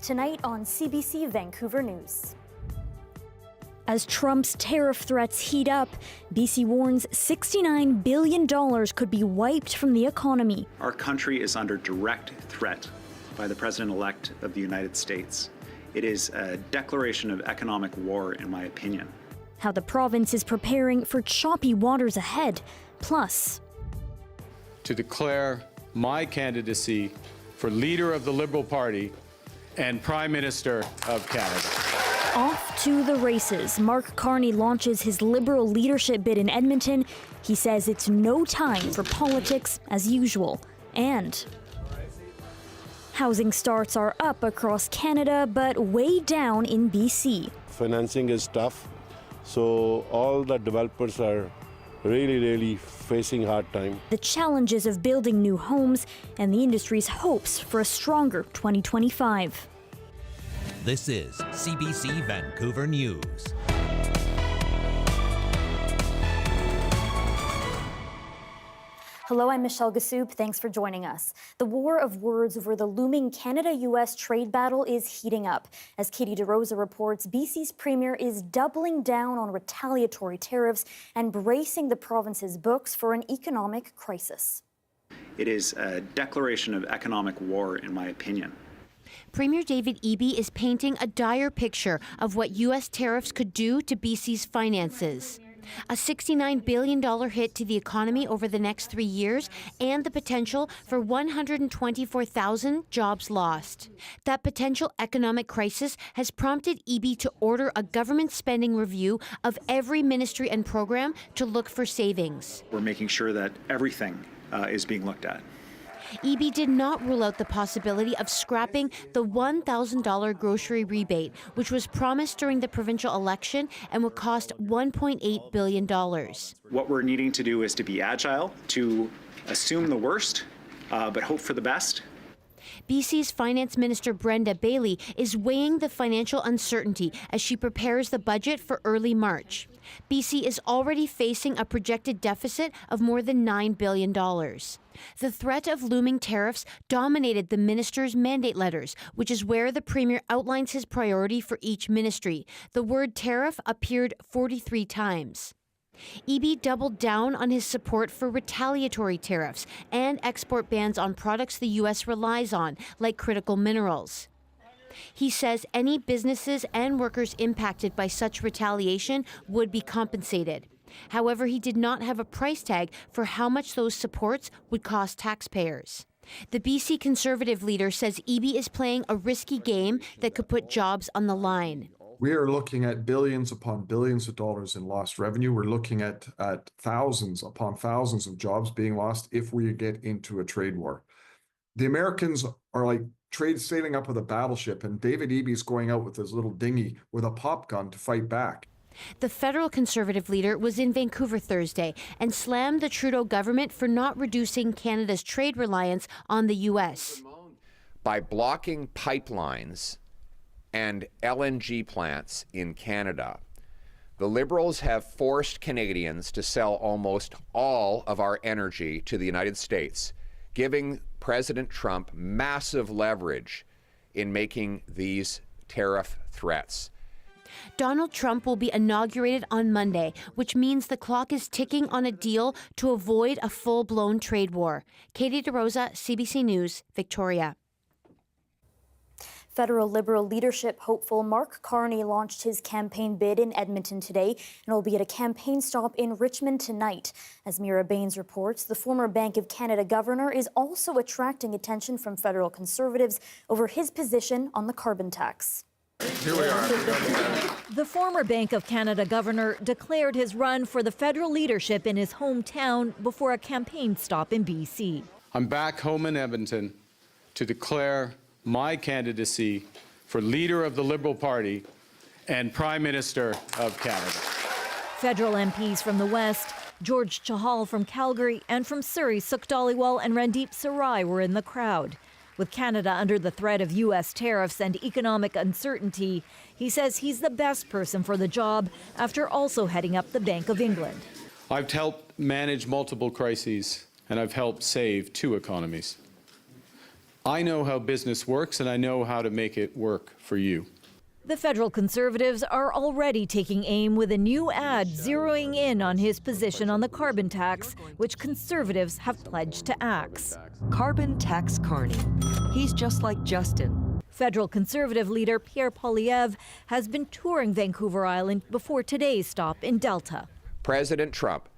tonight on CBC Vancouver News. As Trump's tariff threats heat up, BC warns $69 billion could be wiped from the economy. Our country is under direct threat by the President-elect of the United States. It is a declaration of economic war, in my opinion. How the province is preparing for choppy waters ahead. Plus, to declare my candidacy for Leader of the Liberal Party and Prime Minister of Canada. Off to the races. Mark Carney launches his Liberal leadership bid in Edmonton. He says it's no time for politics as usual. And housing starts are up across Canada, but way down in BC. Financing is tough, so all the developers are really facing hard time. The challenges of building new homes and the industry's hopes for a stronger 2025. This is CBC Vancouver News. Hello, I'm Michelle Ghoussoub. Thanks for joining us. The war of words over the looming Canada-US trade battle is heating up. As Katie DeRosa reports, BC's premier is doubling down on retaliatory tariffs and bracing the province's books for an economic crisis. It is a declaration of economic war, in my opinion. Premier David Eby is painting a dire picture of what U.S. tariffs could do to BC's finances. A $69 billion hit to the economy over the next 3 years and the potential for 124,000 jobs lost. That potential economic crisis has prompted Eby to order a government spending review of every ministry and program to look for savings. We're making sure that everything is being looked at. Eby did not rule out the possibility of scrapping the $1,000 grocery rebate, which was promised during the provincial election and would cost $1.8 billion. What we're needing to do is to be agile, to assume the worst, but hope for the best. BC's Finance Minister Brenda Bailey is weighing the financial uncertainty as she prepares the budget for early March. BC is already facing a projected deficit of more than $9 billion. The threat of looming tariffs dominated the minister's mandate letters, which is where the premier outlines his priority for each ministry. The word tariff appeared 43 times. Eby doubled down on his support for retaliatory tariffs and export bans on products the U.S. relies on, like critical minerals. He says any businesses and workers impacted by such retaliation would be compensated. However, he did not have a price tag for how much those supports would cost taxpayers. The BC Conservative leader says Eby is playing a risky game that could put jobs on the line. We are looking at billions upon billions of dollars in lost revenue. We're looking at thousands upon thousands of jobs being lost if we get into a trade war. The Americans are like trade sailing up with a battleship, and David Eby is going out with his little dinghy with a pop gun to fight back. The federal Conservative leader was in Vancouver Thursday and slammed the Trudeau government for not reducing Canada's trade reliance on the U.S. By blocking pipelines and LNG plants in Canada, the Liberals have forced Canadians to sell almost all of our energy to the United States, giving President Trump massive leverage in making these tariff threats. Donald Trump will be inaugurated on Monday, which means the clock is ticking on a deal to avoid a full-blown trade war. Katie DeRosa, CBC News, Victoria. Federal Liberal leadership hopeful Mark Carney launched his campaign bid in Edmonton today and will be at a campaign stop in Richmond tonight. As Mira Baines reports, the former Bank of Canada governor is also attracting attention from federal Conservatives over his position on the carbon tax. Here we are. The former Bank of Canada governor declared his run for the federal leadership in his hometown before a campaign stop in BC. I'm back home in Edmonton to declare my candidacy for Leader of the Liberal Party and Prime Minister of Canada. Federal MPs from the West, George Chahal from Calgary, and from Surrey, Sukh Dhaliwal and Randeep Sarai were in the crowd. With Canada under the threat of U.S. tariffs and economic uncertainty, he says he's the best person for the job after also heading up the Bank of England. I've helped manage multiple crises, and I've helped save 2 economies. I know how business works, and I know how to make it work for you. The federal Conservatives are already taking aim with a new ad zeroing in on his position on the carbon tax, which Conservatives have pledged to axe. Carbon tax Carney. He's just like Justin. Federal Conservative leader Pierre Poilievre has been touring Vancouver Island before today's stop in Delta. President Trump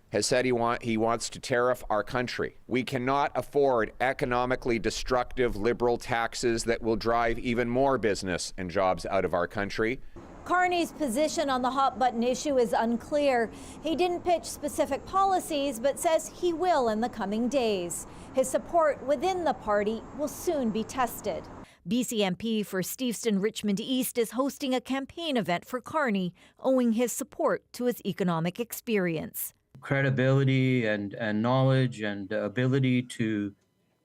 has said he wants to tariff our country. We cannot afford economically destructive liberal taxes that will drive even more business and jobs out of our country. Carney's position on the hot button issue is unclear. He didn't pitch specific policies, but says he will in the coming days. His support within the party will soon be tested. BC MP for Steveston Richmond East is hosting a campaign event for Carney, owing his support to his economic experience. Credibility and knowledge and ability to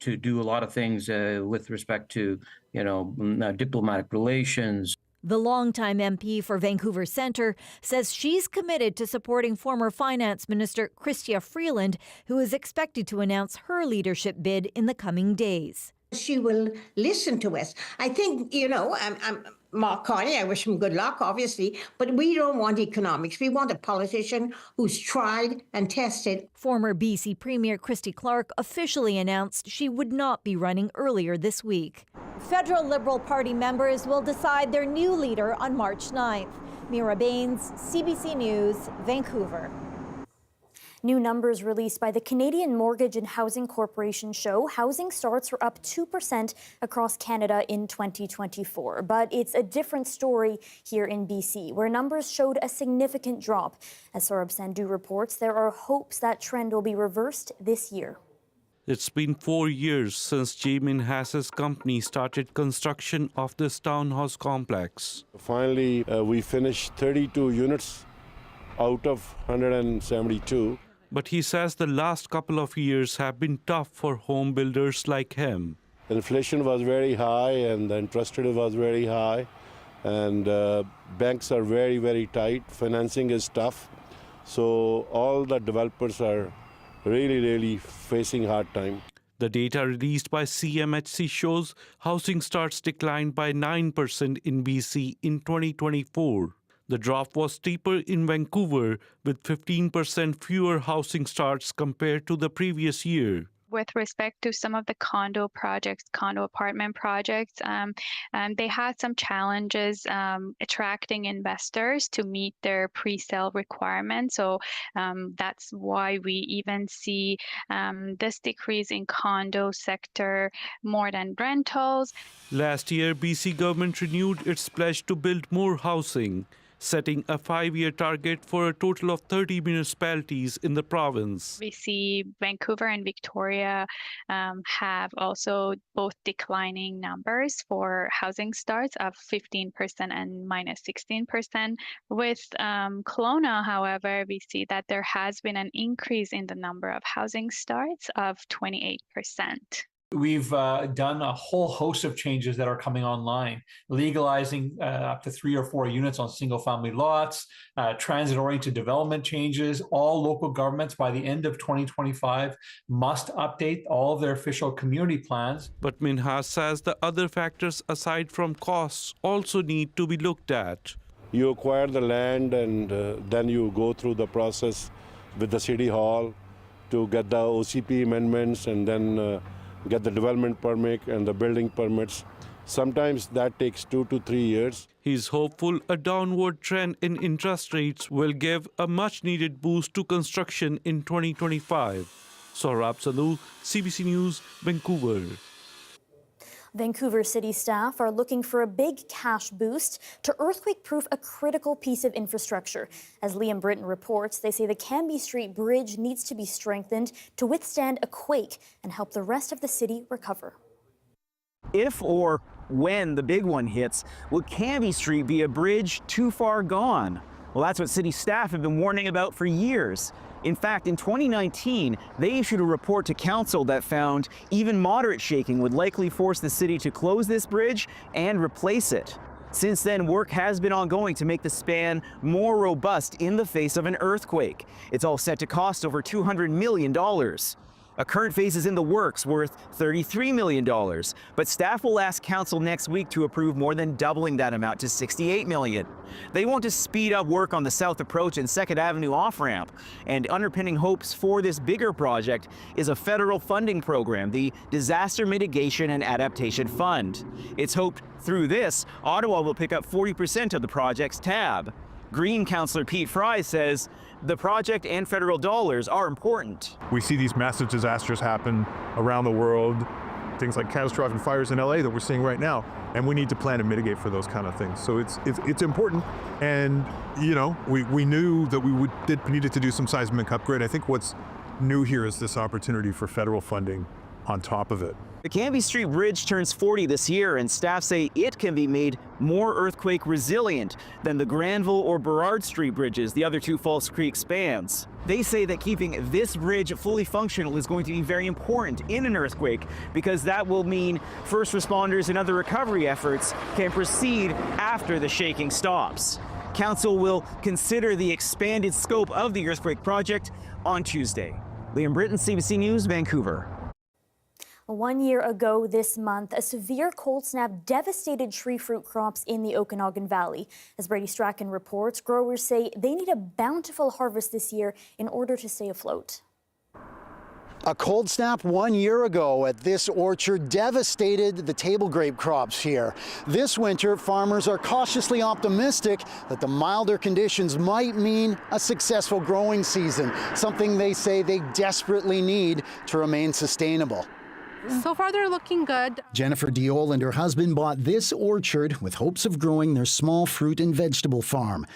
do a lot of things with respect to, diplomatic relations. The longtime MP for Vancouver Centre says she's committed to supporting former Finance Minister Chrystia Freeland, who is expected to announce her leadership bid in the coming days. She will listen to us. I think, Mark Carney, I wish him good luck, obviously, but we don't want economics. We want a politician who's tried and tested. Former BC Premier Christy Clark officially announced she would not be running earlier this week. Federal Liberal Party members will decide their new leader on March 9th. Mira Baines, CBC News, Vancouver. New numbers released by the Canadian Mortgage and Housing Corporation show housing starts are up 2% across Canada in 2024. But it's a different story here in BC, where numbers showed a significant drop. As Saurabh Sandhu reports, there are hopes that trend will be reversed this year. It's been 4 years since Jamin Hass's company started construction of this townhouse complex. Finally, we finished 32 units out of 172. But he says the last couple of years have been tough for home builders like him. Inflation was very high and the interest rate was very high, and banks are very, very tight. Financing is tough. So all the developers are really facing hard time. The data released by CMHC shows housing starts declined by 9% in BC in 2024. The drop was steeper in Vancouver, with 15% fewer housing starts compared to the previous year. With respect to some of the condo apartment projects, they had some challenges attracting investors to meet their pre-sale requirements. So that's why we even see this decrease in condo sector more than rentals. Last year, BC government renewed its pledge to build more housing, setting a 5-year target for a total of 30 municipalities in the province. We see Vancouver and Victoria have also both declining numbers for housing starts of 15% and minus 16%. With Kelowna, however, we see that there has been an increase in the number of housing starts of 28%. We've done a whole host of changes that are coming online, legalizing up to 3 or 4 units on single-family lots, transit-oriented development changes. All local governments by the end of 2025 must update all of their official community plans. But Minhas says the other factors aside from costs also need to be looked at. You acquire the land and then you go through the process with the City Hall to get the OCP amendments and then get the development permit and the building permits. Sometimes that takes 2 to 3 years. He's hopeful a downward trend in interest rates will give a much-needed boost to construction in 2025. Saurabh Sandhu, CBC News, Vancouver. Vancouver city staff are looking for a big cash boost to earthquake-proof a critical piece of infrastructure. As Liam Britton reports, they say the Cambie Street Bridge needs to be strengthened to withstand a quake and help the rest of the city recover. If or when the big one hits, will Cambie Street be a bridge too far gone? Well, that's what city staff have been warning about for years. In fact, in 2019, they issued a report to council that found even moderate shaking would likely force the city to close this bridge and replace it. Since then, work has been ongoing to make the span more robust in the face of an earthquake. It's all set to cost over $200 million. A current phase is in the works, worth $33 million, but staff will ask council next week to approve more than doubling that amount to $68 million. They want to speed up work on the South Approach and 2nd Avenue off-ramp, and underpinning hopes for this bigger project is a federal funding program, the Disaster Mitigation and Adaptation Fund. It's hoped through this, Ottawa will pick up 40% of the project's tab. Green Councillor Pete Fry says the project and federal dollars are important. We see these massive disasters happen around the world, things like catastrophic fires in LA that we're seeing right now, and we need to plan and mitigate for those kind of things. So it's important, and you know, we knew that we needed to do some seismic upgrade. I think what's new here is this opportunity for federal funding on top of it. The Cambie Street Bridge turns 40 this year, and staff say it can be made more earthquake resilient than the Granville or Burrard Street bridges, the other two False Creek spans. They say that keeping this bridge fully functional is going to be very important in an earthquake, because that will mean first responders and other recovery efforts can proceed after the shaking stops. Council will consider the expanded scope of the earthquake project on Tuesday. Liam Britton, CBC News, Vancouver. 1 year ago this month, a severe cold snap devastated tree fruit crops in the Okanagan Valley. As Brady Strachan reports, growers say they need a bountiful harvest this year in order to stay afloat. A cold snap 1 year ago at this orchard devastated the table grape crops here. This winter, farmers are cautiously optimistic that the milder conditions might mean a successful growing season, something they say they desperately need to remain sustainable. So far, they're looking good. Jennifer Diol and her husband bought this orchard with hopes of growing their small fruit and vegetable farm.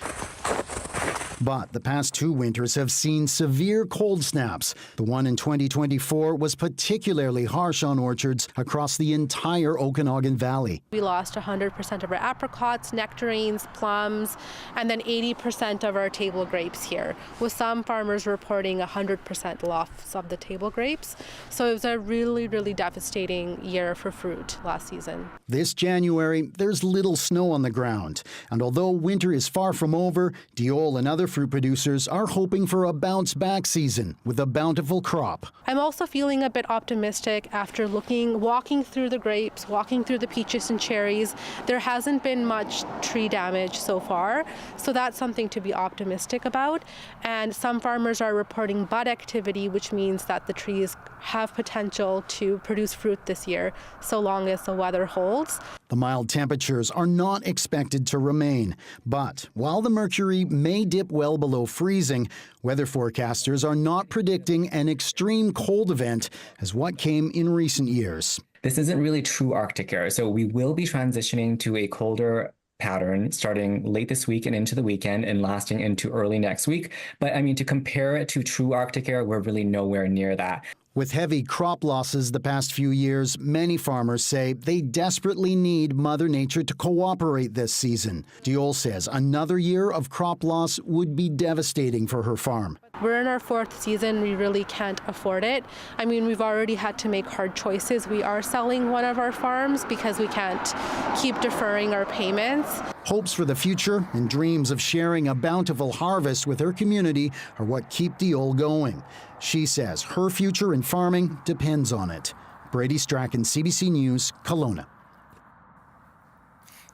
But the past 2 winters have seen severe cold snaps. The one in 2024 was particularly harsh on orchards across the entire Okanagan Valley. We lost 100% of our apricots, nectarines, plums, and then 80% of our table grapes here, with some farmers reporting 100% loss of the table grapes. So it was a really, really devastating year for fruit last season. This January, there's little snow on the ground. And although winter is far from over, Diol and other fruit producers are hoping for a bounce-back season with a bountiful crop. I'm also feeling a bit optimistic after walking through the grapes, walking through the peaches and cherries. There hasn't been much tree damage so far, so that's something to be optimistic about. And some farmers are reporting bud activity, which means that the trees have potential to produce fruit this year, so long as the weather holds. The mild temperatures are not expected to remain, but while the mercury may dip well below freezing, weather forecasters are not predicting an extreme cold event as what came in recent years. This isn't really true Arctic air, so we will be transitioning to a colder pattern starting late this week and into the weekend and lasting into early next week. But I mean, to compare it to true Arctic air, we're really nowhere near that. With heavy crop losses the past few years, many farmers say they desperately need Mother Nature to cooperate this season. Diol says another year of crop loss would be devastating for her farm. We're in our 4th season. We really can't afford it. I mean, we've already had to make hard choices. We are selling one of our farms because we can't keep deferring our payments. Hopes for the future and dreams of sharing a bountiful harvest with her community are what keep Diol going. She says her future in farming depends on it. Brady Strachan, CBC News, Kelowna.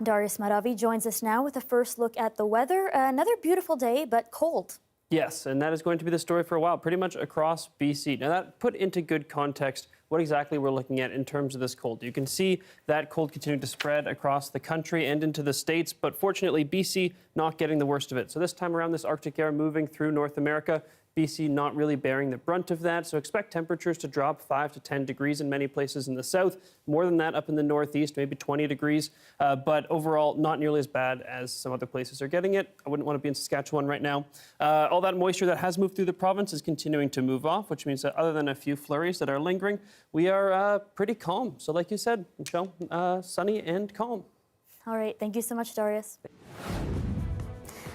Darius Maravi joins us now with a first look at the weather. Another beautiful day, but cold. Yes, and that is going to be the story for a while, pretty much across BC. Now, that put into good context what exactly we're looking at in terms of this cold. You can see that cold continuing to spread across the country and into the States, but fortunately, BC not getting the worst of it. So this time around, this Arctic air moving through North America, BC not really bearing the brunt of that, so expect temperatures to drop 5 to 10 degrees in many places in the south, more than that up in the northeast, maybe 20 degrees, but overall not nearly as bad as some other places are getting it. I wouldn't want to be in Saskatchewan right now. All that moisture that has moved through the province is continuing to move off, which means that other than a few flurries that are lingering, we are pretty calm. So like you said, Michelle, sunny and calm. All right, thank you so much, Darius.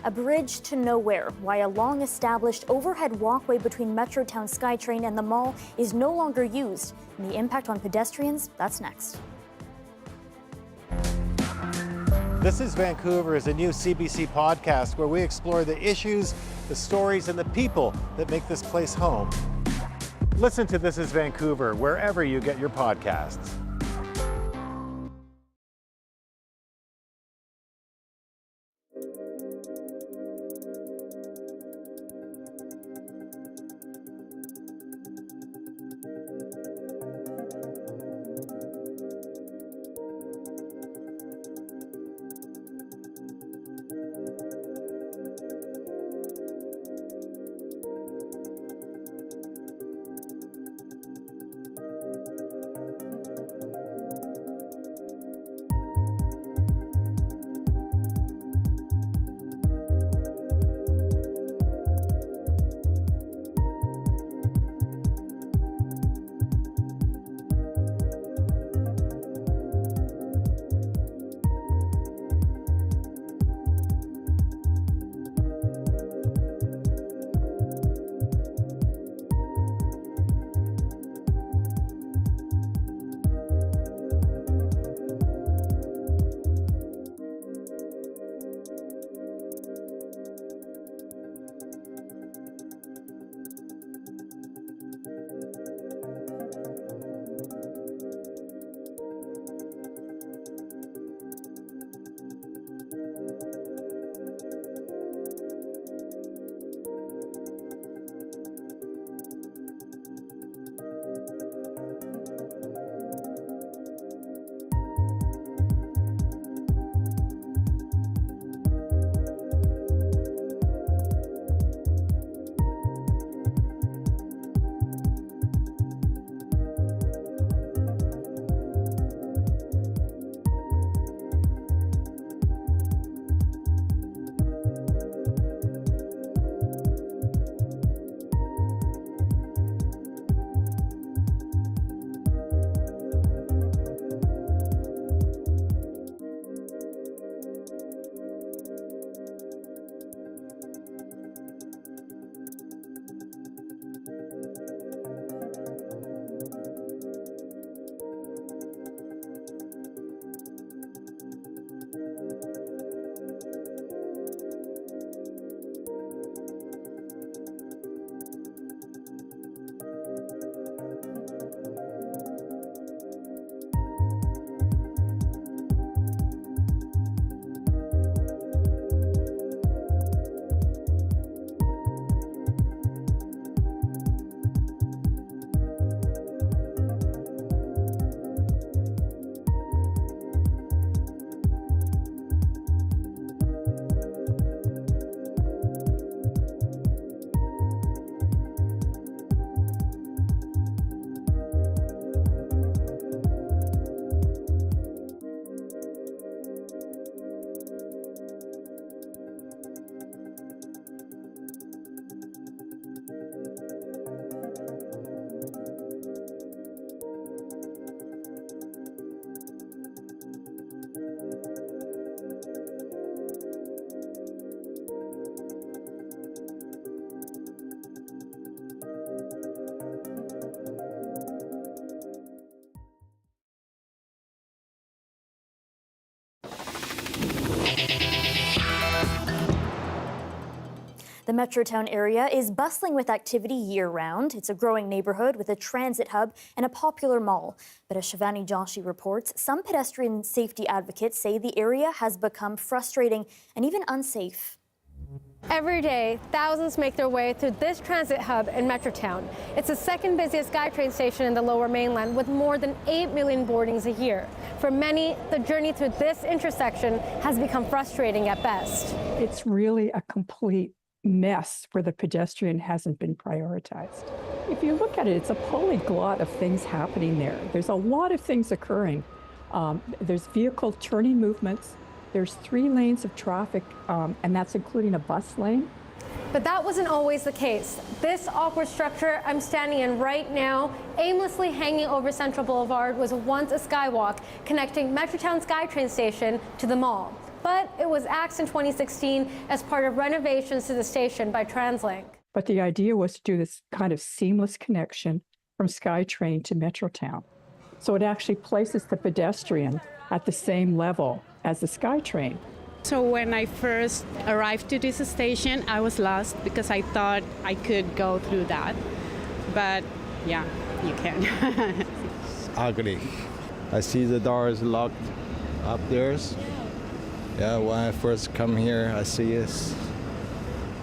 A bridge to nowhere, why a long-established overhead walkway between Metrotown SkyTrain and the mall is no longer used, and the impact on pedestrians, that's next. This is Vancouver is a new CBC podcast where we explore the issues, the stories, and the people that make this place home. Listen to This is Vancouver wherever you get your podcasts. The Metrotown area is bustling with activity year-round. It's a growing neighborhood with a transit hub and a popular mall. But as Shivani Joshi reports, some pedestrian safety advocates say the area has become frustrating and even unsafe. Every day, thousands make their way through this transit hub in Metrotown. It's the second busiest SkyTrain station in the Lower Mainland with more than 8 million boardings a year. For many, the journey through this intersection has become frustrating at best. It's really a complete mess where the pedestrian hasn't been prioritized. If you look at it, it's a polyglot of things happening there. There's a lot of things occurring. There's vehicle turning movements. There's 3 lanes of traffic, and that's including a bus lane. But that wasn't always the case. This awkward structure I'm standing in right now, aimlessly hanging over Central Boulevard, was once a skywalk connecting Metrotown SkyTrain station to the mall. But it was axed in 2016 as part of renovations to the station by TransLink. But the idea was to do this kind of seamless connection from SkyTrain to Metrotown. So it actually places the pedestrian at the same level as the SkyTrain. So when I first arrived to this station, I was lost because I thought I could go through that. But yeah, you can. It's ugly. I see the doors locked up there. Yeah, when I first come here, I see it.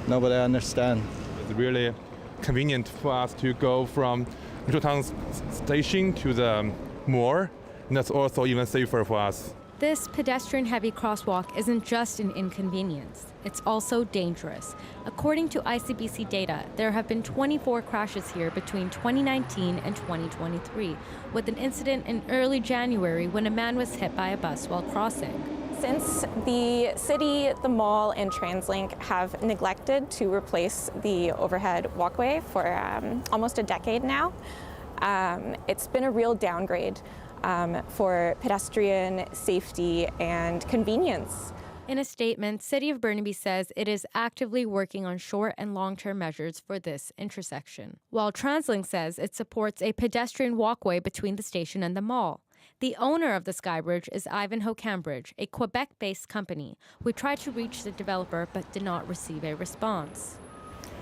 Nobody understand. It's really convenient for us to go from Metrotown station to the mall, and that's also even safer for us. This pedestrian-heavy crosswalk isn't just an inconvenience, it's also dangerous. According to ICBC data, there have been 24 crashes here between 2019 and 2023, with an incident in early January when a man was hit by a bus while crossing. Since the city, the mall, and TransLink have neglected to replace the overhead walkway for almost a decade now, it's been a real downgrade for pedestrian safety and convenience. In a statement, City of Burnaby says it is actively working on short and long-term measures for this intersection, while TransLink says it supports a pedestrian walkway between the station and the mall. The owner of the Skybridge is Ivanhoe Cambridge, a Quebec-based company. We tried to reach the developer but did not receive a response.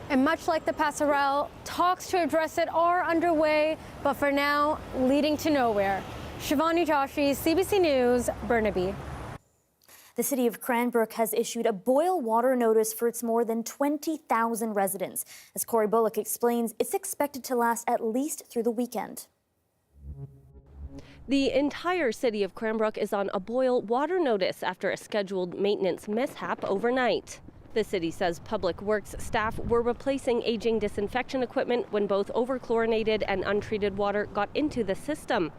And much like the Passerelle, talks to address it are underway, but for now, leading to nowhere. Shivani Joshi, CBC News, Burnaby. The city of Cranbrook has issued a boil water notice for its more than 20,000 residents. As Corey Bullock explains, it's expected to last at least through the weekend. The entire city of Cranbrook is on a boil water notice after a scheduled maintenance mishap overnight. The city says public works staff were replacing aging disinfection equipment when both overchlorinated and untreated water got into the system.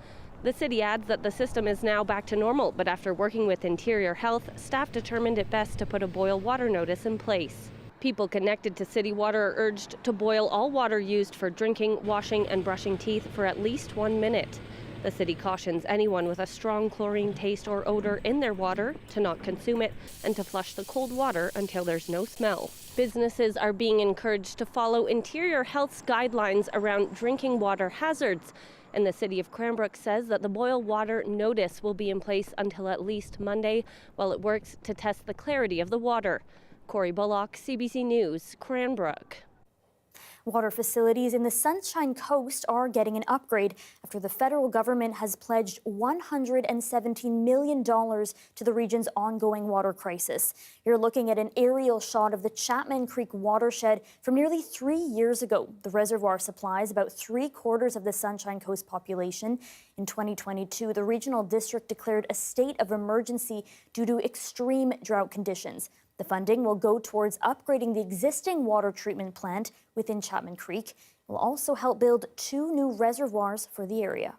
The city adds that the system is now back to normal, but after working with Interior Health, staff determined it best to put a boil water notice in place. People connected to city water are urged to boil all water used for drinking, washing, and brushing teeth for at least 1 minute. The city cautions anyone with a strong chlorine taste or odor in their water to not consume it and to flush the cold water until there's no smell. Businesses are being encouraged to follow Interior Health's guidelines around drinking water hazards. And the city of Cranbrook says that the boil water notice will be in place until at least Monday while it works to test the clarity of the water. Corey Bullock, CBC News, Cranbrook. Water facilities in the Sunshine Coast are getting an upgrade after the federal government has pledged $117 million to the region's ongoing water crisis. You're looking at an aerial shot of the Chapman Creek watershed from nearly 3 years ago. The reservoir supplies about 3/4 of the Sunshine Coast population. In 2022, the regional district declared a state of emergency due to extreme drought conditions. The funding will go towards upgrading the existing water treatment plant within Chapman Creek. It will also help build 2 new reservoirs for the area.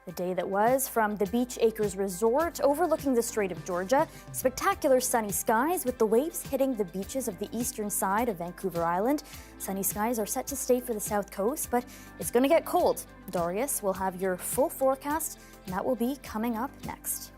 The day that was from the Beach Acres Resort overlooking the Strait of Georgia. Spectacular sunny skies with the waves hitting the beaches of the eastern side of Vancouver Island. Sunny skies are set to stay for the south coast, but it's going to get cold. Darius will have your full forecast, and that will be coming up next.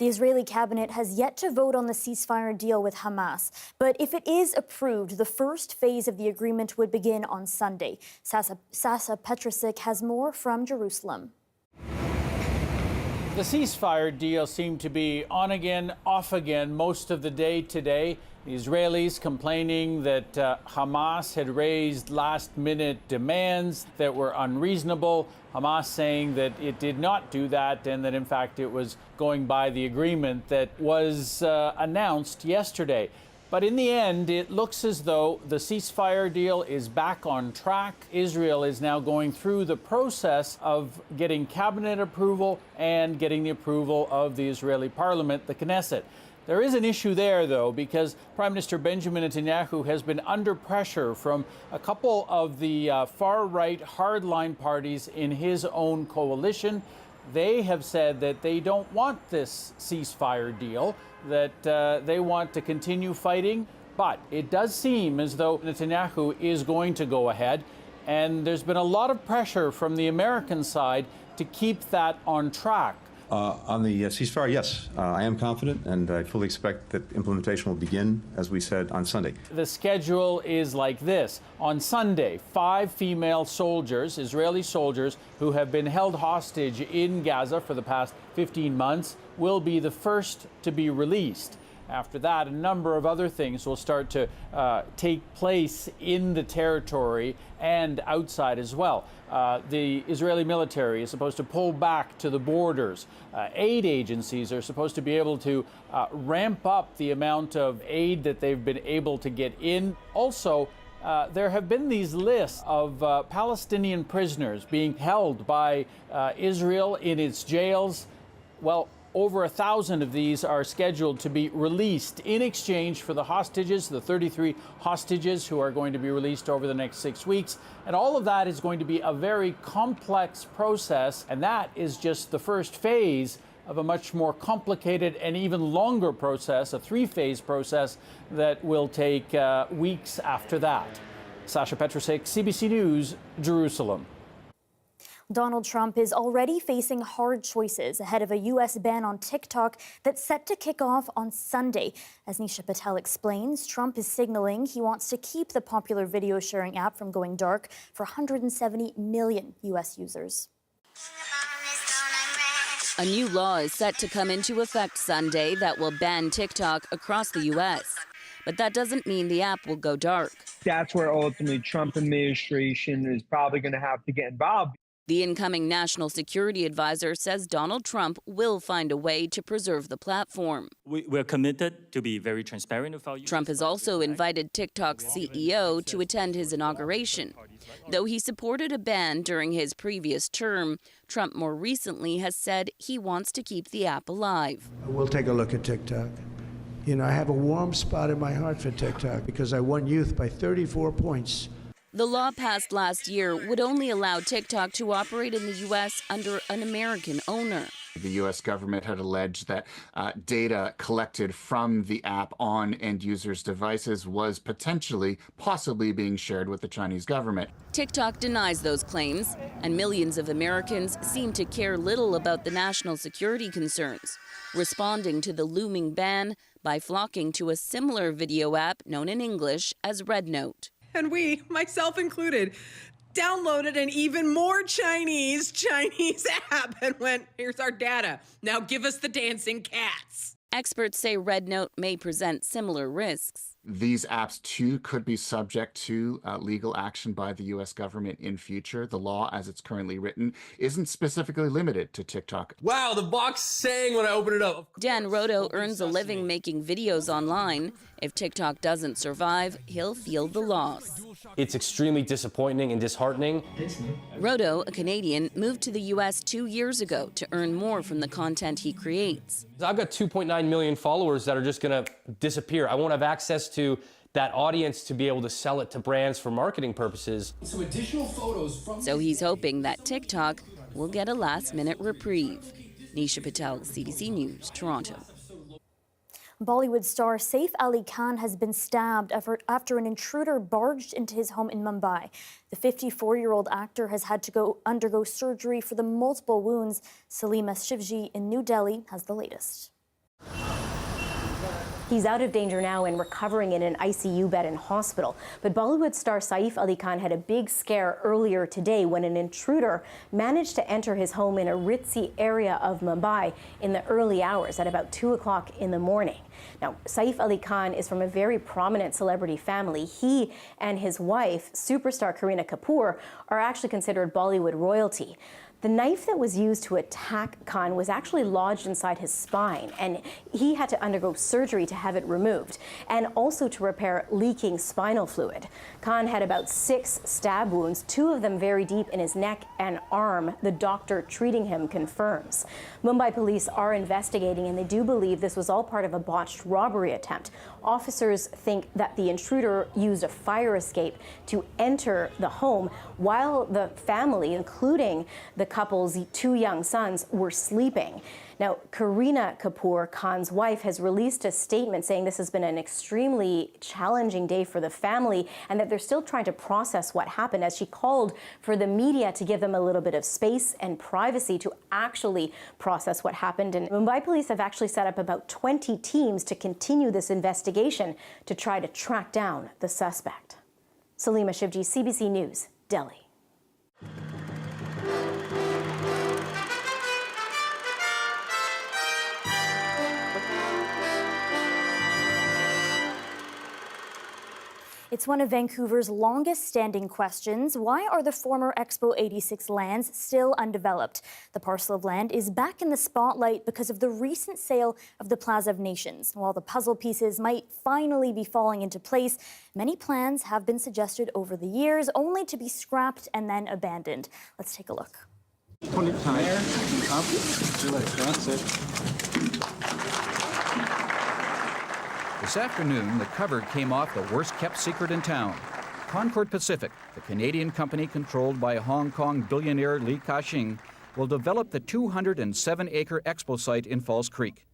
The Israeli cabinet has yet to vote on the ceasefire deal with Hamas. But if it is approved, the first phase of the agreement would begin on Sunday. Sasa Petrosic has more from Jerusalem. The ceasefire deal seemed to be on again, off again most of the day today. The Israelis complaining that Hamas had raised last-minute demands that were unreasonable. Hamas saying that it did not do that and that, in fact, it was going by the agreement that was announced yesterday. But in the end, it looks as though the ceasefire deal is back on track. Israel is now going through the process of getting cabinet approval and getting the approval of the Israeli parliament, the Knesset. There is an issue there, though, because Prime Minister Benjamin Netanyahu has been under pressure from a couple of the far-right hardline parties in his own coalition. They have said that they don't want this ceasefire deal, that they want to continue fighting. But it does seem as though Netanyahu is going to go ahead. And there's been a lot of pressure from the American side to keep that on track. On the ceasefire, yes, I am confident, and I fully expect that implementation will begin, as we said, on Sunday. The schedule is like this. On Sunday, 5 female soldiers, Israeli soldiers, who have been held hostage in Gaza for the past 15 months, will be the first to be released. After that, a number of other things will start to take place in the territory and outside as well. The Israeli military is supposed to pull back to the borders. Aid agencies are supposed to be able to ramp up the amount of aid that they've been able to get in. Also, there have been these lists of Palestinian prisoners being held by Israel in its jails. Well, over 1,000 of these are scheduled to be released in exchange for the hostages, the 33 hostages who are going to be released over the next 6 weeks. And all of that is going to be a very complex process. And that is just the first phase of a much more complicated and even longer process, a 3-phase process that will take weeks after that. Sasha Petrosic, CBC News, Jerusalem. Donald Trump is already facing hard choices ahead of a U.S. ban on TikTok that's set to kick off on Sunday. As Nisha Patel explains, Trump is signaling he wants to keep the popular video sharing app from going dark for 170 million U.S. users. A new law is set to come into effect Sunday that will ban TikTok across the U.S. But that doesn't mean the app will go dark. That's where ultimately Trump administration is probably going to have to get involved. The incoming national security advisor says Donald Trump will find a way to preserve the platform. We're committed to be very transparent with our users. Trump has also invited TikTok's CEO to attend his inauguration. Though he supported a ban during his previous term, Trump more recently has said he wants to keep the app alive. We'll take a look at TikTok. You know, I have a warm spot in my heart for TikTok because I won youth by 34 points. The law passed last year would only allow TikTok to operate in the U.S. under an American owner. The U.S. government had alleged that data collected from the app on end users' devices was possibly being shared with the Chinese government. TikTok denies those claims, and millions of Americans seem to care little about the national security concerns, responding to the looming ban by flocking to a similar video app known in English as RedNote. And we, myself included, downloaded an even more Chinese app and went, here's our data. Now give us the dancing cats. Experts say RedNote may present similar risks. These apps, too, could be subject to legal action by the U.S. government in future. The law, as it's currently written, isn't specifically limited to TikTok. Wow, the box sang when I opened it up. Dan Roto earns a living making videos online. If TikTok doesn't survive, he'll feel the loss. It's extremely disappointing and disheartening. Roto, a Canadian, moved to the U.S. 2 years ago to earn more from the content he creates. I've got 2.9 million followers that are just going to disappear. I won't have access to that audience to be able to sell it to brands for marketing purposes. So additional photos from he's hoping that TikTok will get a last-minute reprieve. Nisha Patel, CBC News, Toronto. Bollywood star Saif Ali Khan has been stabbed after an intruder barged into his home in Mumbai. The 54-year-old actor has had to undergo surgery for the multiple wounds. Salima Shivji in New Delhi has the latest. He's out of danger now and recovering in an ICU bed in hospital. But Bollywood star Saif Ali Khan had a big scare earlier today when an intruder managed to enter his home in a ritzy area of Mumbai in the early hours at about 2 o'clock in the morning. Now, Saif Ali Khan is from a very prominent celebrity family. He and his wife, superstar Kareena Kapoor, are actually considered Bollywood royalty. The knife that was used to attack Khan was actually lodged inside his spine, and he had to undergo surgery to have it removed, and also to repair leaking spinal fluid. Khan had about 6 stab wounds, 2 of them very deep in his neck and arm, the doctor treating him confirms. Mumbai police are investigating, and they do believe this was all part of a botched robbery attempt. Officers think that the intruder used a fire escape to enter the home while the family, including the couple's 2 young sons, were sleeping. Now, Kareena Kapoor, Khan's wife, has released a statement saying this has been an extremely challenging day for the family and that they're still trying to process what happened, as she called for the media to give them a little bit of space and privacy to actually process what happened. And Mumbai police have actually set up about 20 teams to continue this investigation to try to track down the suspect. Salima Shivji, CBC News, Delhi. It's one of Vancouver's longest-standing questions. Why are the former Expo 86 lands still undeveloped? The parcel of land is back in the spotlight because of the recent sale of the Plaza of Nations. While the puzzle pieces might finally be falling into place, many plans have been suggested over the years, only to be scrapped and then abandoned. Let's take a look. This afternoon, the cover came off the worst-kept secret in town. Concord Pacific, the Canadian company controlled by Hong Kong billionaire Li Ka-shing, will develop the 207-acre Expo site in Falls Creek.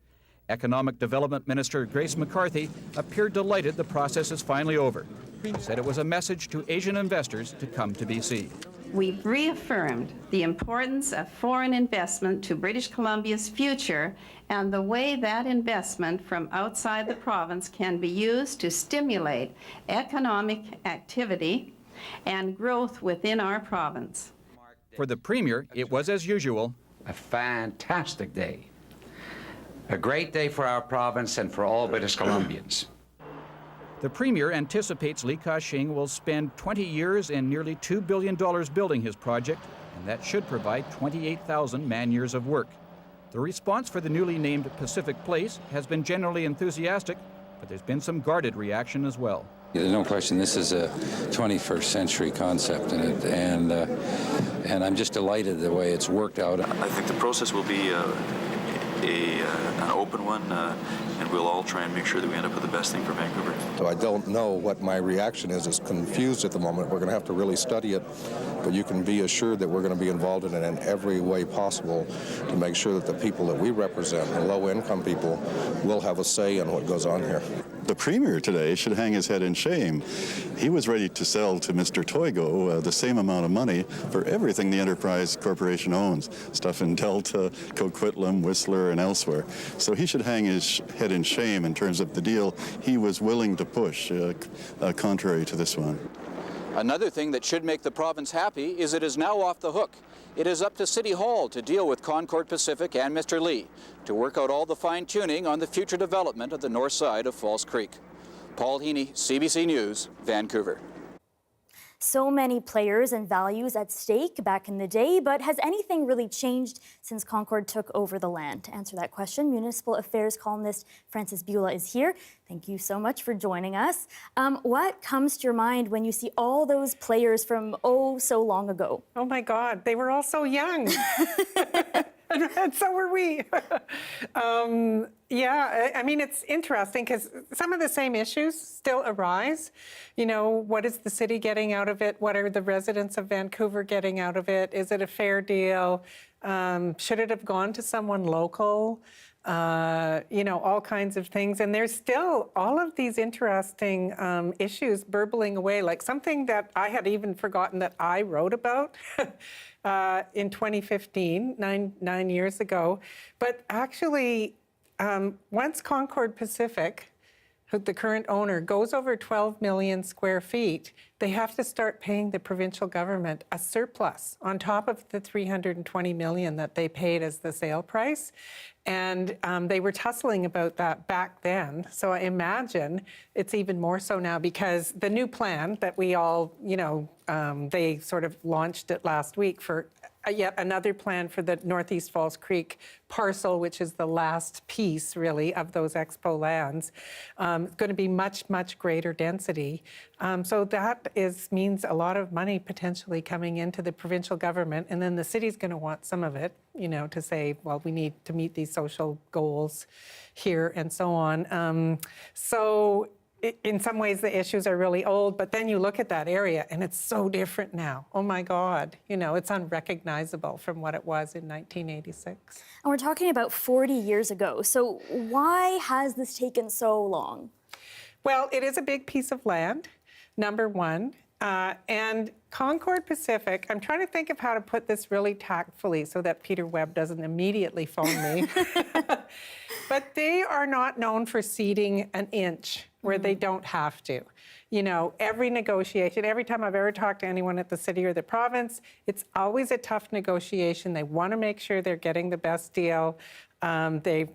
Economic Development Minister Grace McCarthy appeared delighted the process is finally over. She said it was a message to Asian investors to come to BC. We've reaffirmed the importance of foreign investment to British Columbia's future and the way that investment from outside the province can be used to stimulate economic activity and growth within our province. For the Premier, it was as usual. A fantastic day. A great day for our province and for all British Columbians. The Premier anticipates Li Ka-shing will spend 20 years and nearly $2 billion building his project, and that should provide 28,000 man-years of work. The response for the newly named Pacific Place has been generally enthusiastic, but there's been some guarded reaction as well. There's no question this is a 21st century concept, and I'm just delighted the way it's worked out. I think the process will be an open one, and we'll all try and make sure that we end up with the best thing for Vancouver. So I don't know what my reaction is. It's confused at the moment. We're going to have to really study it, but you can be assured that we're going to be involved in it in every way possible to make sure that the people that we represent, the low-income people, will have a say in what goes on here. The Premier today should hang his head in shame. He was ready to sell to Mr. Toigo the same amount of money for everything the Enterprise Corporation owns, stuff in Delta, Coquitlam, Whistler, and elsewhere. So he should hang his head in shame in terms of the deal he was willing to push, contrary to this one. Another thing that should make the province happy is it is now off the hook. It is up to City Hall to deal with Concord Pacific and Mr. Lee to work out all the fine-tuning on the future development of the north side of Falls Creek. Paul Heaney, CBC News, Vancouver. So many players and values at stake back in the day, but has anything really changed since Concord took over the land? To answer that question, Municipal Affairs columnist Francis Bula is here. Thank you so much for joining us. What comes to your mind when you see all those players from so long ago? Oh my God, they were all so young. And so were we. Yeah, I mean, it's interesting because some of the same issues still arise. You know, what is the city getting out of it? What are the residents of Vancouver getting out of it? Is it a fair deal? Should it have gone to someone local? You know, all kinds of things. And there's still all of these interesting issues burbling away, like something that I had even forgotten that I wrote about in 2015, nine years ago. But actually, once Concord Pacific the current owner, goes over 12 million square feet, they have to start paying the provincial government a surplus on top of the $320 million that they paid as the sale price. And they were tussling about that back then. So I imagine it's even more so now, because the new plan that we all, they sort of launched it last week for yet another plan for the Northeast Falls Creek parcel, which is the last piece, really, of those Expo lands. It's going to be much, much greater density. So that means a lot of money potentially coming into the provincial government, and then the city's going to want some of it, to say, well, we need to meet these social goals here and so on. So in some ways, the issues are really old, but then you look at that area and it's so different now. Oh my God, it's unrecognizable from what it was in 1986. And we're talking about 40 years ago. So why has this taken so long? Well, it is a big piece of land, number one. And Concord Pacific, I'm trying to think of how to put this really tactfully so that Peter Webb doesn't immediately phone me. But they are not known for ceding an inch where they don't have to. Every negotiation, every time I've ever talked to anyone at the city or the province, it's always a tough negotiation. They want to make sure they're getting the best deal. They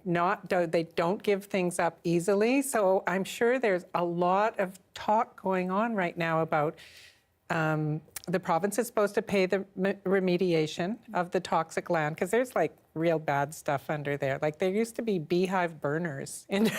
don't give things up easily. So I'm sure there's a lot of talk going on right now about the province is supposed to pay the remediation of the toxic land, because there's real bad stuff under there. There used to be beehive burners in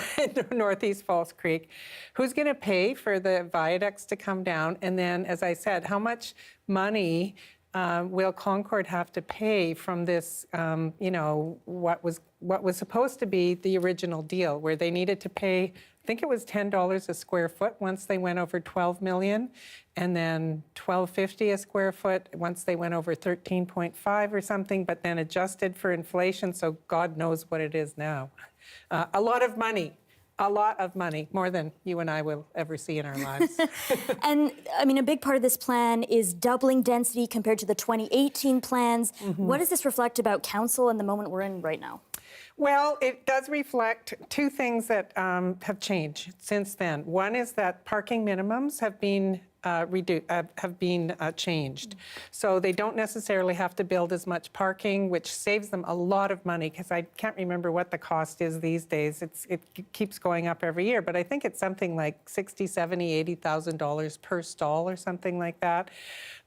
Northeast Falls Creek. Who's going to pay for the viaducts to come down? And then, as I said, how much money will Concord have to pay from this, what was supposed to be the original deal, where they needed to pay, I think it was $10 a square foot once they went over 12 million, and then $12.50 a square foot once they went over 13.5 or something, but then adjusted for inflation, so God knows what it is now. A lot of money, more than you and I will ever see in our lives. And a big part of this plan is doubling density compared to the 2018 plans. Mm-hmm. What does this reflect about council and the moment we're in right now? Well, it does reflect two things that have changed since then. One is that parking minimums have been changed. So they don't necessarily have to build as much parking, which saves them a lot of money, because I can't remember what the cost is these days. It keeps going up every year, but I think it's something like $60,000, $70,000, $80,000 per stall or something like that.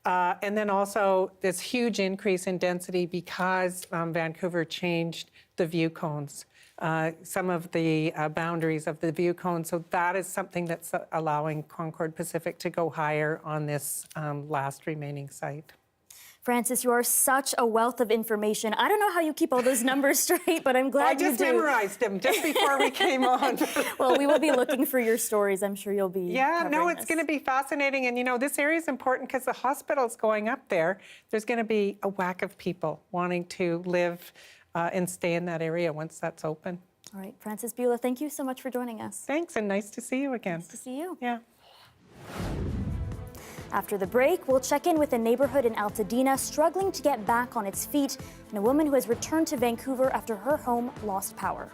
And then also this huge increase in density because Vancouver changed the view cones, some of the boundaries of the view cones. So that is something that's allowing Concord Pacific to go higher on this last remaining site. Frances, you are such a wealth of information. I don't know how you keep all those numbers straight, but I'm glad you do. I just memorized them just before we came on. Well, we will be looking for your stories. I'm sure you'll be it's going to be fascinating. And, this area is important because the hospital's going up there. There's going to be a whack of people wanting to live and stay in that area once that's open. All right, Frances Bula, thank you so much for joining us. Thanks, and nice to see you again. Nice to see you. Yeah. After the break, we'll check in with a neighborhood in Altadena struggling to get back on its feet, and a woman who has returned to Vancouver after her home lost power.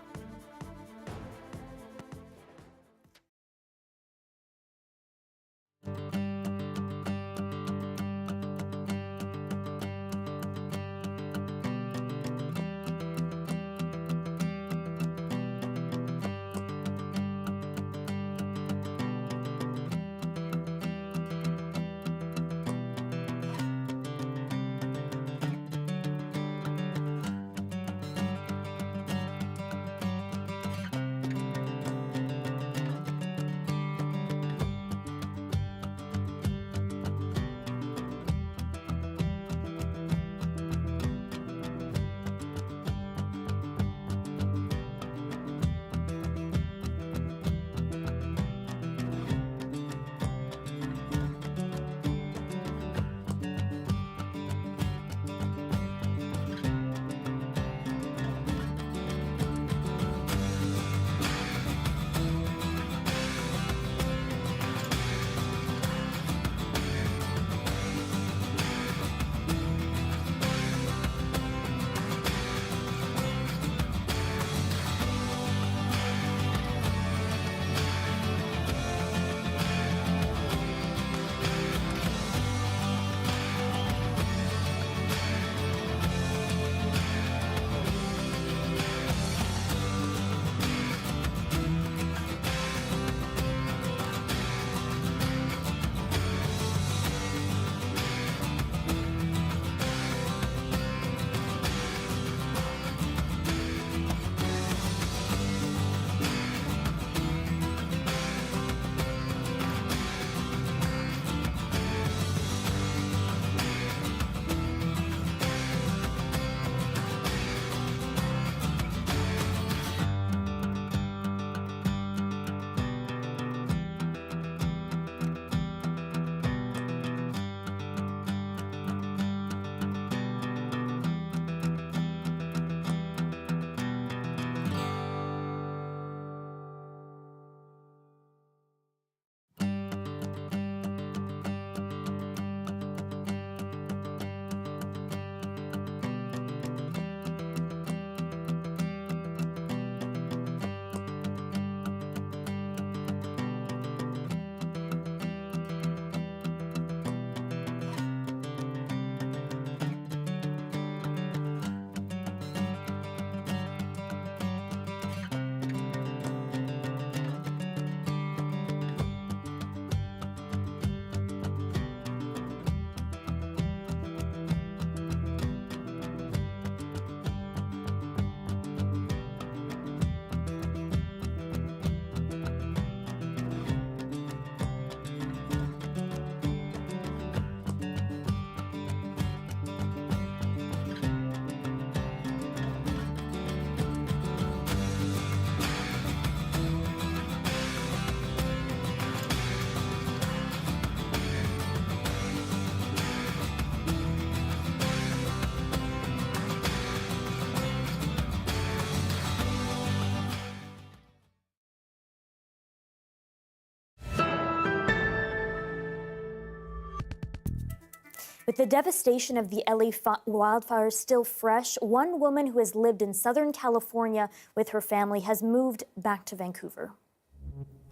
With the devastation of the LA wildfires still fresh, one woman who has lived in Southern California with her family has moved back to Vancouver.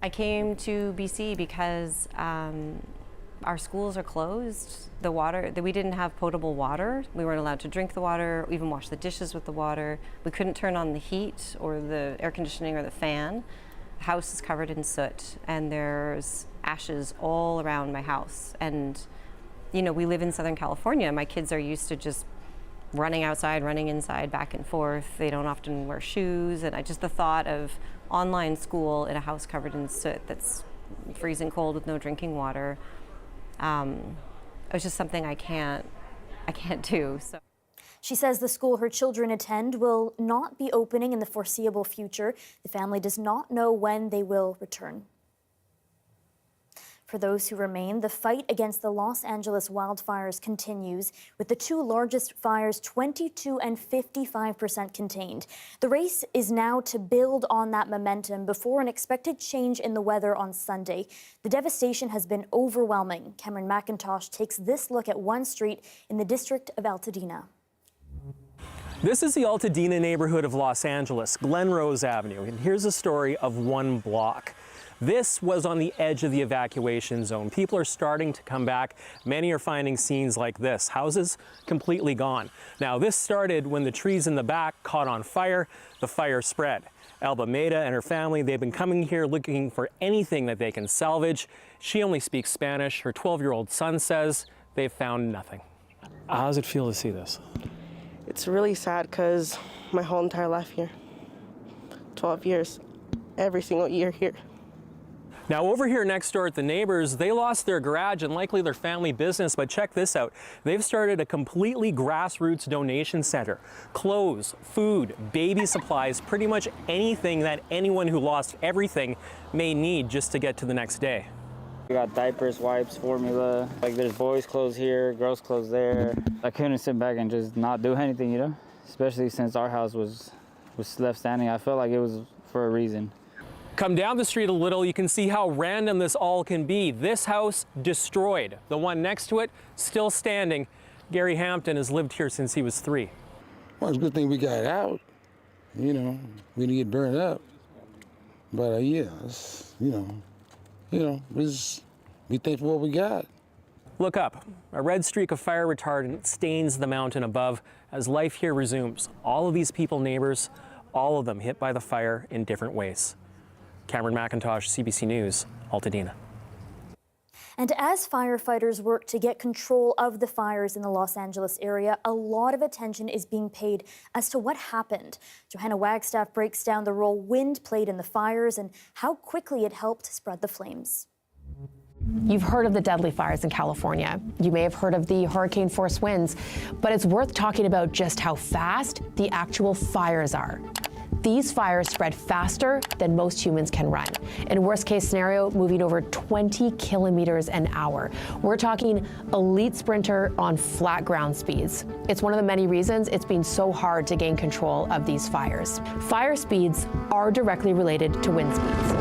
I came to BC because our schools are closed. We didn't have potable water. We weren't allowed to drink the water, even wash the dishes with the water. We couldn't turn on the heat or the air conditioning or the fan. The house is covered in soot and there's ashes all around my house. And you know, we live in Southern California. My kids are used to just running outside, running inside, back and forth. They don't often wear shoes. And the thought of online school in a house covered in soot that's freezing cold with no drinking water, it was just something I can't do. So. She says the school her children attend will not be opening in the foreseeable future. The family does not know when they will return. For those who remain, the fight against the Los Angeles wildfires continues, with the two largest fires 22% and 55% contained. The race is now to build on that momentum before an expected change in the weather on Sunday. The devastation has been overwhelming. Cameron McIntosh takes this look at one street in the district of Altadena. This is the Altadena neighborhood of Los Angeles, Glen Rose Avenue, and here's a story of one block. This was on the edge of the evacuation zone. People are starting to come back. Many are finding scenes like this, houses completely gone. Now, this started when the trees in the back caught on fire. The fire spread. Elba Maida and her family, they've been coming here looking for anything that they can salvage. She only speaks Spanish. Her 12-year-old son says they've found nothing. How does it feel to see this? It's really sad because my whole entire life here, 12 years, every single year here. Now, over here next door at the neighbors, they lost their garage and likely their family business, but check this out. They've started a completely grassroots donation center. Clothes, food, baby supplies, pretty much anything that anyone who lost everything may need just to get to the next day. We got diapers, wipes, formula, like there's boys' clothes here, girls' clothes there. I couldn't sit back and just not do anything, you know? Especially since our house was left standing. I felt like it was for a reason. Come down the street a little, you can see how random this all can be. This house destroyed. The one next to it still standing. Gary Hampton has lived here since he was 3. Well, it's a good thing we got out. You know, we didn't get burned up. But yeah, it's, we thankful for what we got. Look up. A red streak of fire retardant stains the mountain above as life here resumes. All of these people, neighbors, all of them hit by the fire in different ways. Cameron McIntosh, CBC News, Altadena. And as firefighters work to get control of the fires in the Los Angeles area, a lot of attention is being paid as to what happened. Johanna Wagstaff breaks down the role wind played in the fires and how quickly it helped spread the flames. You've heard of the deadly fires in California. You may have heard of the hurricane-force winds, but it's worth talking about just how fast the actual fires are. These fires spread faster than most humans can run. In worst case scenario, moving over 20 kilometers an hour. We're talking elite sprinter on flat ground speeds. It's one of the many reasons it's been so hard to gain control of these fires. Fire speeds are directly related to wind speeds.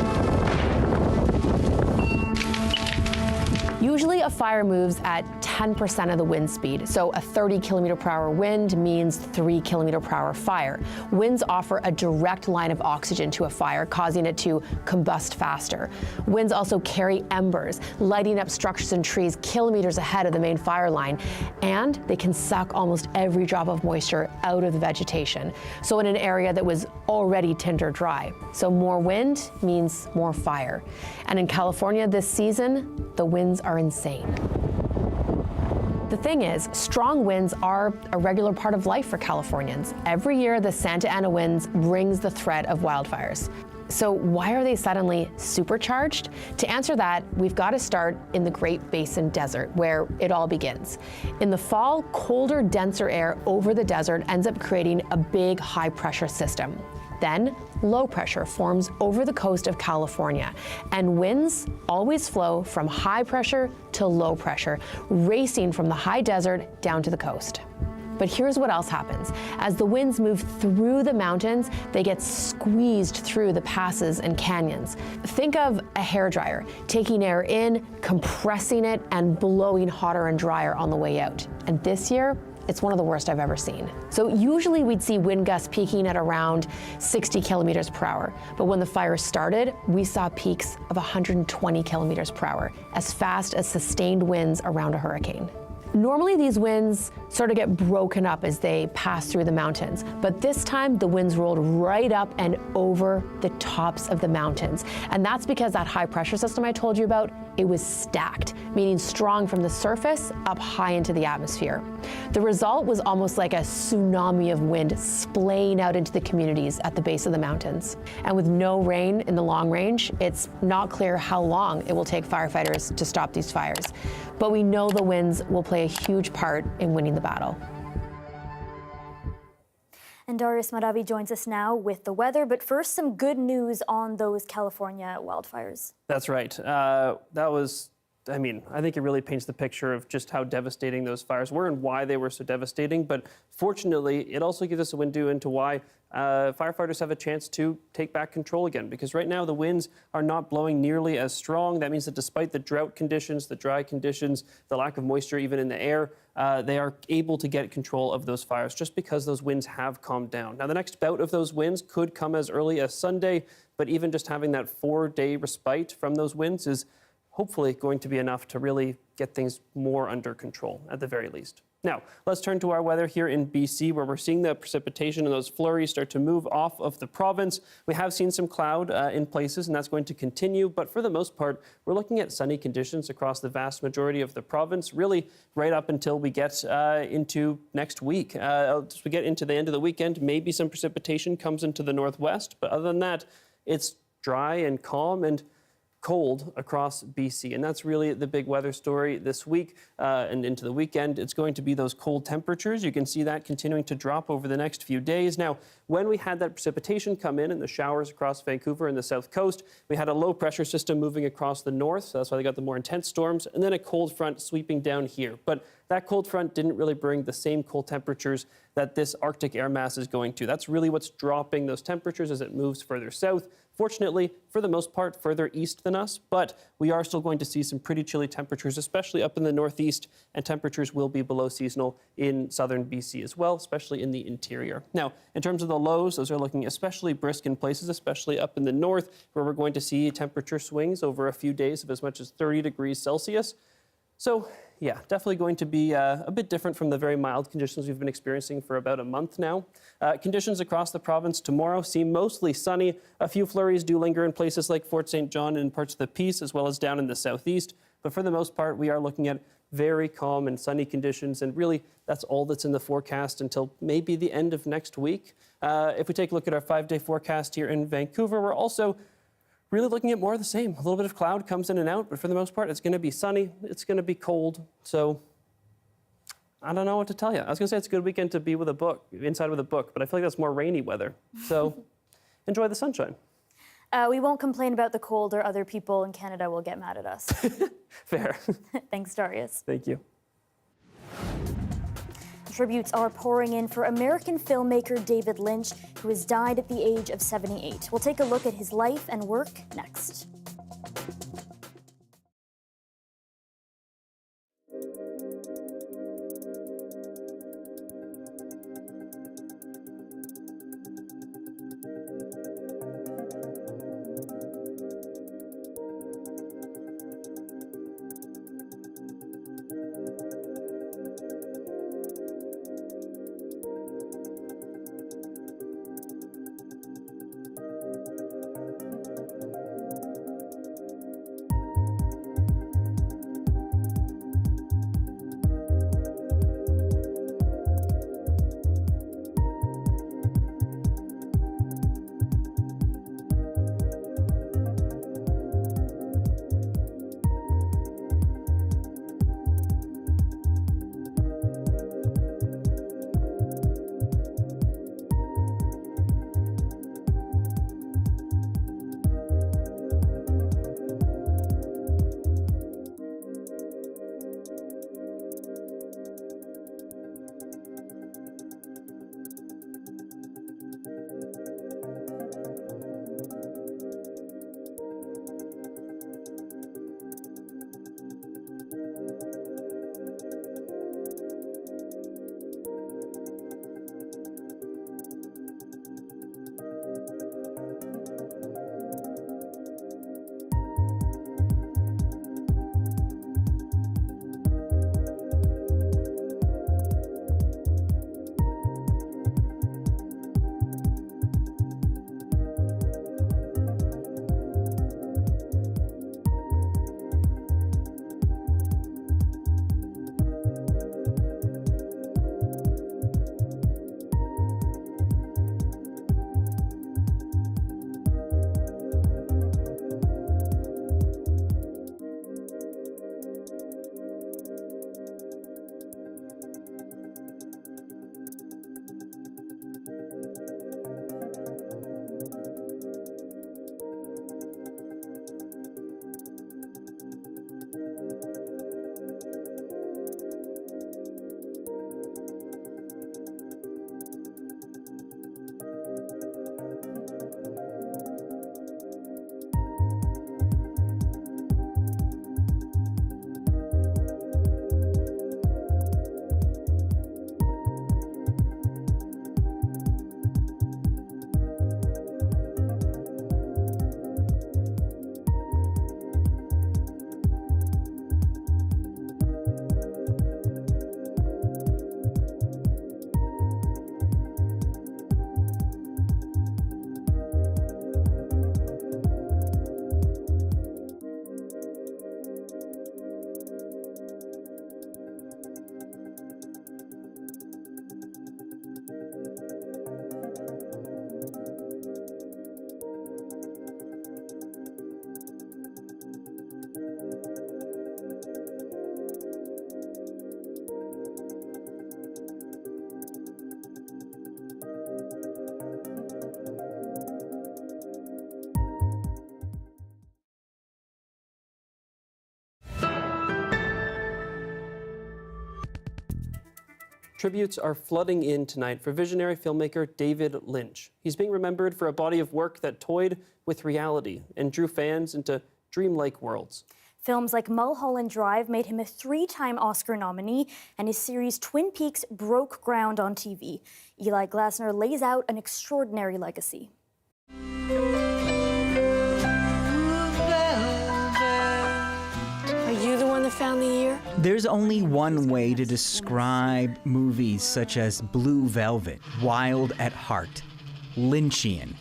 Usually a fire moves at 10% of the wind speed, so a 30 kilometer per hour wind means 3 kilometer per hour fire. Winds offer a direct line of oxygen to a fire, causing it to combust faster. Winds also carry embers, lighting up structures and trees kilometers ahead of the main fire line, and they can suck almost every drop of moisture out of the vegetation, so in an area that was already tinder dry. So more wind means more fire. And in California this season, the winds are insane. The thing is, strong winds are a regular part of life for Californians. Every year, the Santa Ana winds brings the threat of wildfires. So why are they suddenly supercharged? To answer that, we've got to start in the Great Basin Desert, where it all begins. In the fall, colder, denser air over the desert ends up creating a big high-pressure system. Then, low pressure forms over the coast of California, and winds always flow from high pressure to low pressure, racing from the high desert down to the coast. But here's what else happens. As the winds move through the mountains, they get squeezed through the passes and canyons. Think of a hairdryer, taking air in, compressing it, and blowing hotter and drier on the way out. And this year, it's one of the worst I've ever seen. So usually we'd see wind gusts peaking at around 60 kilometers per hour. But when the fire started, we saw peaks of 120 kilometers per hour, as fast as sustained winds around a hurricane. Normally these winds sort of get broken up as they pass through the mountains, but this time the winds rolled right up and over the tops of the mountains. And that's because that high pressure system I told you about, it was stacked, meaning strong from the surface up high into the atmosphere. The result was almost like a tsunami of wind splaying out into the communities at the base of the mountains. And with no rain in the long range, it's not clear how long it will take firefighters to stop these fires. But we know the winds will play a huge part in winning the battle. And Darius Maravi joins us now with the weather, but first some good news on those California wildfires. That's right. I think it really paints the picture of just how devastating those fires were and why they were so devastating. But fortunately, it also gives us a window into why firefighters have a chance to take back control again. Because right now the winds are not blowing nearly as strong. That means that despite the drought conditions, the dry conditions, the lack of moisture even in the air, they are able to get control of those fires just because those winds have calmed down. Now, the next bout of those winds could come as early as Sunday, but even just having that 4-day respite from those winds is hopefully going to be enough to really get things more under control, at the very least. Now, let's turn to our weather here in BC, where we're seeing the precipitation and those flurries start to move off of the province. We have seen some cloud in places, and that's going to continue. But for the most part, we're looking at sunny conditions across the vast majority of the province, really right up until we get into next week. As we get into the end of the weekend, maybe some precipitation comes into the northwest. But other than that, it's dry and calm and cold across BC. And that's really the big weather story this week and into the weekend. It's going to be those cold temperatures. You can see that continuing to drop over the next few days. Now, when we had that precipitation come in and the showers across Vancouver and the south coast, we had a low pressure system moving across the north. So that's why they got the more intense storms, and then a cold front sweeping down here. But that cold front didn't really bring the same cold temperatures that this Arctic air mass is going to. That's really what's dropping those temperatures as it moves further south. Fortunately, for the most part, further east than us, but we are still going to see some pretty chilly temperatures, especially up in the northeast, and temperatures will be below seasonal in southern BC as well, especially in the interior. Now, in terms of the lows, those are looking especially brisk in places, especially up in the north, where we're going to see temperature swings over a few days of as much as 30 degrees Celsius. So, yeah, definitely going to be a bit different from the very mild conditions we've been experiencing for about a month now. Conditions across the province tomorrow seem mostly sunny. A few flurries do linger in places like Fort St. John and parts of the Peace, as well as down in the southeast. But for the most part, we are looking at very calm and sunny conditions. And really, that's all that's in the forecast until maybe the end of next week. If we take a look at our 5-day forecast here in Vancouver, we're also really looking at more of the same. A little bit of cloud comes in and out, but for the most part, it's going to be sunny. It's going to be cold. So I don't know what to tell you. I was going to say it's a good weekend to be with a book, inside with a book, but I feel like that's more rainy weather. So enjoy the sunshine. We won't complain about the cold, or other people in Canada will get mad at us. Fair. Thanks, Darius. Thank you. Tributes are pouring in for American filmmaker David Lynch, who has died at the age of 78. We'll take a look at his life and work next. Tributes are flooding in tonight for visionary filmmaker David Lynch. He's being remembered for a body of work that toyed with reality and drew fans into dreamlike worlds. Films like Mulholland Drive made him a 3-time Oscar nominee, and his series Twin Peaks broke ground on TV. Eli Glasner lays out an extraordinary legacy. Are you the one that found the year? There's only one way to describe movies such as Blue Velvet, wild at heart, Lynchian.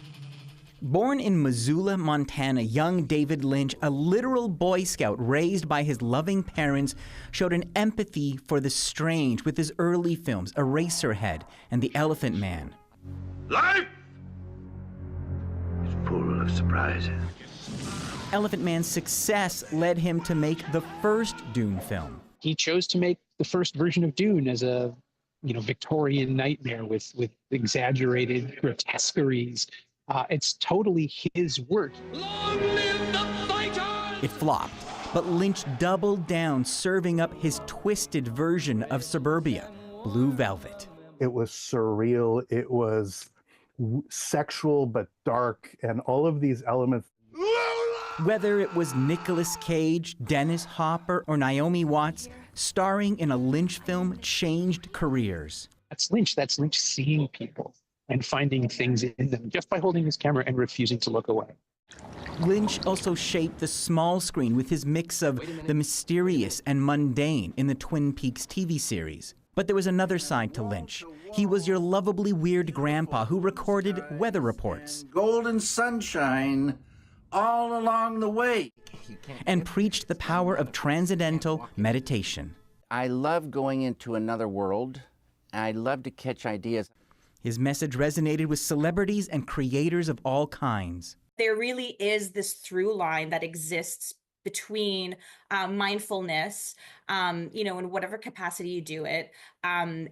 Born in Missoula, Montana, young David Lynch, a literal Boy Scout raised by his loving parents, showed an empathy for the strange with his early films, Eraserhead and The Elephant Man. Life is full of surprises. Elephant Man's success led him to make the first Dune film. He chose to make the first version of Dune as a, Victorian nightmare with exaggerated grotesqueries. It's totally his work. Long live the fighter! It flopped, but Lynch doubled down, serving up his twisted version of Suburbia, Blue Velvet. It was surreal, it was sexual but dark, and all of these elements. Whether it was Nicolas Cage, Dennis Hopper, or Naomi Watts, starring in a Lynch film changed careers. That's Lynch seeing people and finding things in them just by holding his camera and refusing to look away. Lynch also shaped the small screen with his mix of the mysterious and mundane in the Twin Peaks TV series. But there was another side to Lynch. He was your lovably weird grandpa who recorded weather reports. Golden sunshine all along the way. And preached the power of transcendental meditation. I love going into another world. I love to catch ideas. His message resonated with celebrities and creators of all kinds. There really is this through line that exists between mindfulness, in whatever capacity you do it, and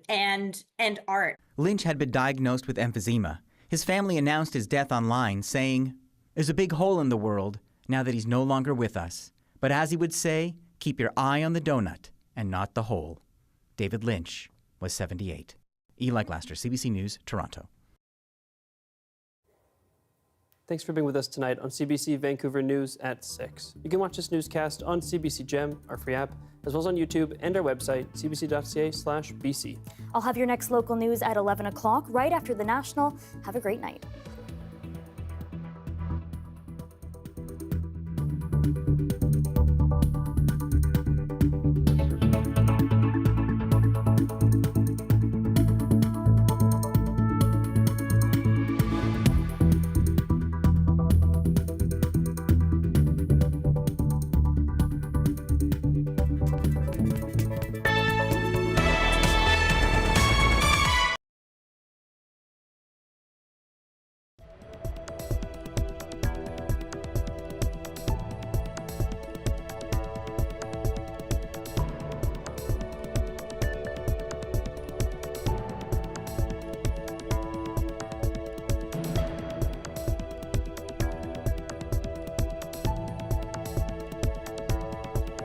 art. Lynch had been diagnosed with emphysema. His family announced his death online, saying, "There's a big hole in the world now that he's no longer with us. But as he would say, keep your eye on the donut and not the hole." David Lynch was 78. Eli Glasner, CBC News, Toronto. Thanks for being with us tonight on CBC Vancouver News at 6. You can watch this newscast on CBC Gem, our free app, as well as on YouTube and our website, cbc.ca/BC. I'll have your next local news at 11 o'clock, right after the National. Have a great night.